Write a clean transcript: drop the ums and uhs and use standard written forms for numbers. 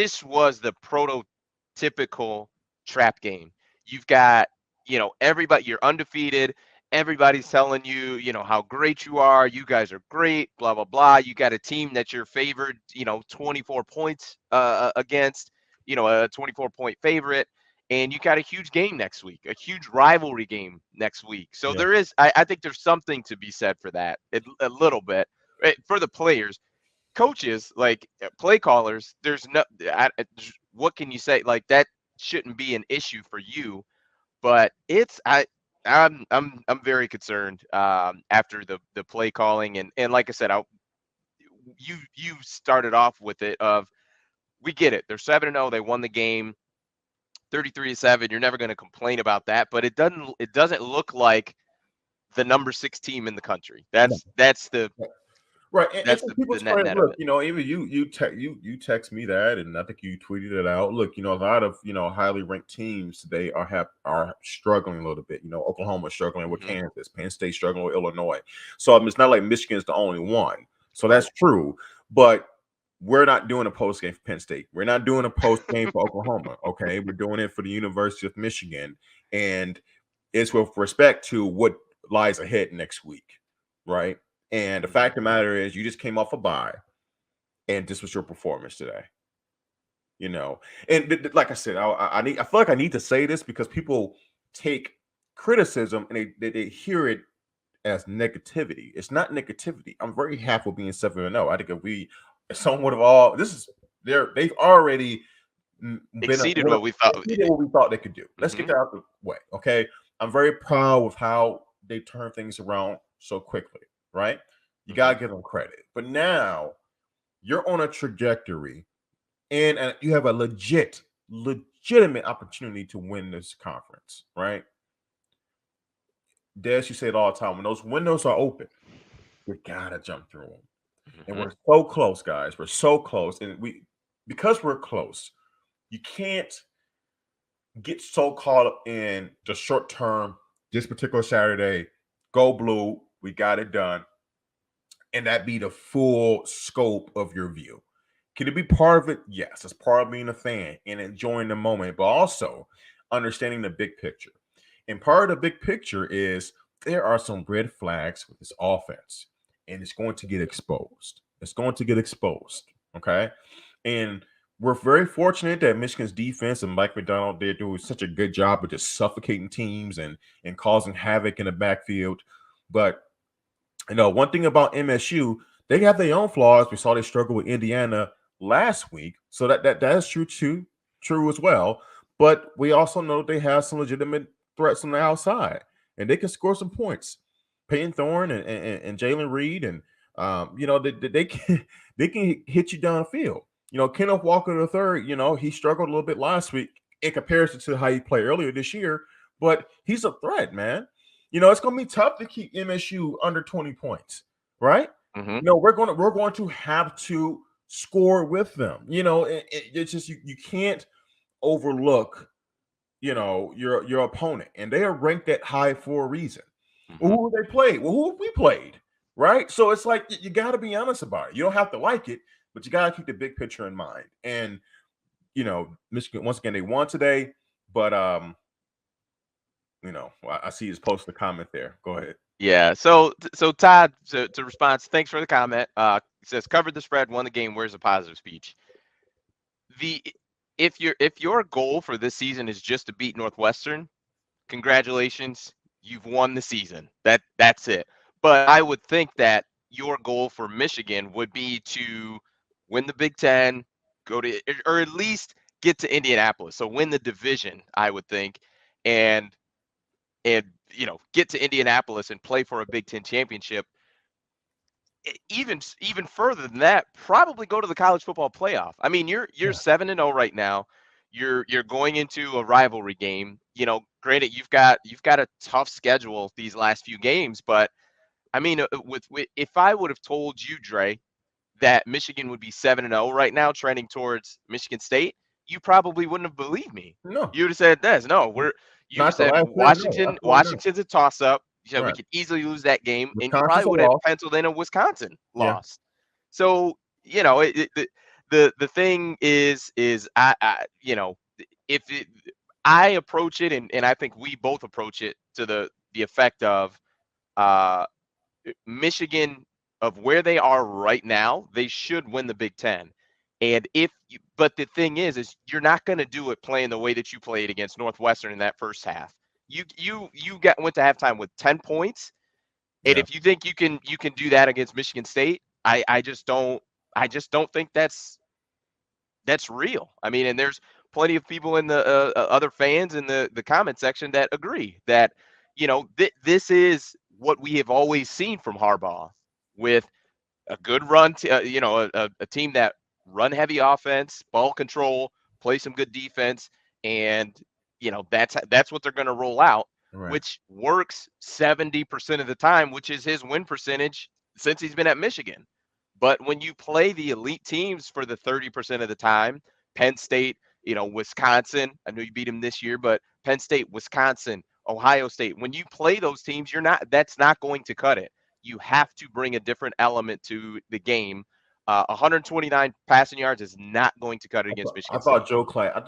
this was the prototypical trap game. You've got, everybody, you're undefeated. Everybody's telling you, how great you are. You guys are great, blah, blah, blah. You got a team that you're favored, 24 points against, a 24-point favorite. And you got a huge game next week, a huge rivalry game next week. So Yeah. there is, I think there's something to be said for that, a little bit, right, for the players. Coaches, like play callers, there's no, what can you say? Like that shouldn't be an issue for you, but I'm very concerned after the play calling, and like I said, you started off with it of, we get it, they're 7-0, they won the game 33-7. You're never going to complain about that, but it doesn't look like the number 6 team in the country. No. That's the Right, and that's for the people's net credit, net of look, it. even you text me that, and I think you tweeted it out. Look, a lot of highly ranked teams today are struggling a little bit. Oklahoma struggling with Hmm. Kansas, Penn State struggling with Illinois. So it's not like Michigan's the only one. So Right. that's true, but we're not doing a post game for Penn State. We're not doing a post game for Oklahoma. Okay, we're doing it for the University of Michigan, and it's with respect to what lies ahead next week, right? And the Hmm. fact of the matter is, you just came off a bye, and this was your performance today. And like I said, I feel like I need to say this because people take criticism and they hear it as negativity. It's not negativity. I'm very happy with being 7-0. I think if someone would have they've already been Exceeded what we thought. exceeded what we thought they could do. Let's get Hmm. that out the way, okay? I'm very proud of how they turn things around so quickly, right? You Hmm. gotta give them credit. But now you're on a trajectory, and you have a legitimate opportunity to win this conference, right? Des, you say it all the time. When those windows are open, we gotta jump through them. And Hmm. we're so close, guys. We're so close. And because we're close, you can't get so caught up in the short term, this particular Saturday, go blue, we got it done, and that be the full scope of your view. Can it be part of it? Yes, it's part of being a fan and enjoying the moment, but also understanding the big picture. And part of the big picture is there are some red flags with this offense, and it's going to get exposed. It's going to get exposed. Okay. And we're very fortunate that Michigan's defense and Mike McDonald, they're doing such a good job of just suffocating teams and causing havoc in the backfield. But one thing about MSU, they have their own flaws. We saw they struggle with Indiana last week, so that is true as well. But we also know they have some legitimate threats on the outside, and they can score some points. Peyton Thorne and Jalen Reed, and they can they can hit you downfield. Kenneth Walker the third, he struggled a little bit last week in comparison to how he played earlier this year, but he's a threat, man. It's going to be tough to keep MSU under 20 points, right? Hmm. We're going to have to score with them. It's just you can't overlook, your opponent, and they are ranked that high for a reason. Well, Hmm. who they played? Well, who have we played? Right? So it's like you got to be honest about it. You don't have to like it, but you got to keep the big picture in mind. And Michigan, once again, they won today, but I see his post the comment there. Go ahead. Yeah. So Todd, to respond, thanks for the comment. Says covered the spread, won the game. Where's the positive speech? The if your goal for this season is just to beat Northwestern, congratulations, you've won the season. That's it. But I would think that your goal for Michigan would be to win the Big Ten, go to, or at least get to Indianapolis. So win the division, I would think, and get to Indianapolis and play for a Big Ten championship. Even further than that, probably go to the college football playoff. I mean, you're Yeah. 7-0 right now. You're going into a rivalry game. Granted, you've got a tough schedule these last few games, but I mean, with if I would have told you, Dre, that Michigan would be 7-0 right now, trending towards Michigan State, you probably wouldn't have believed me. No, You would have said, "Des, no, we're." You would have not the said last thing. No, absolutely not. Washington's a toss-up. We Right. could easily lose that game, and you probably Wisconsin's a would have loss. penciled in a Wisconsin Yeah. loss. So the thing is I you know, if it, I approach it, and I think we both approach it to the effect of uh Michigan, of where they are right now, they should win the Big Ten. And but the thing is you're not going to do it playing the way that you played against Northwestern in that first half. You went to halftime with 10 points, and Yeah. if you think you can do that against Michigan State, I just don't think that's real. I mean, and there's plenty of people in the other fans in the comment section that agree that this is what we have always seen from Harbaugh, with a good run, a team that run heavy offense, ball control, play some good defense, and that's what they're going to roll out, Right. which works 70% of the time, which is his win percentage since he's been at Michigan. But when you play the elite teams for the 30% of the time, Penn State, Wisconsin, I know you beat them this year, but Penn State, Wisconsin, Ohio State, when you play those teams, that's not going to cut it. You have to bring a different element to the game. 129 passing yards is not going to cut it against I Michigan thought State. Joe Clay.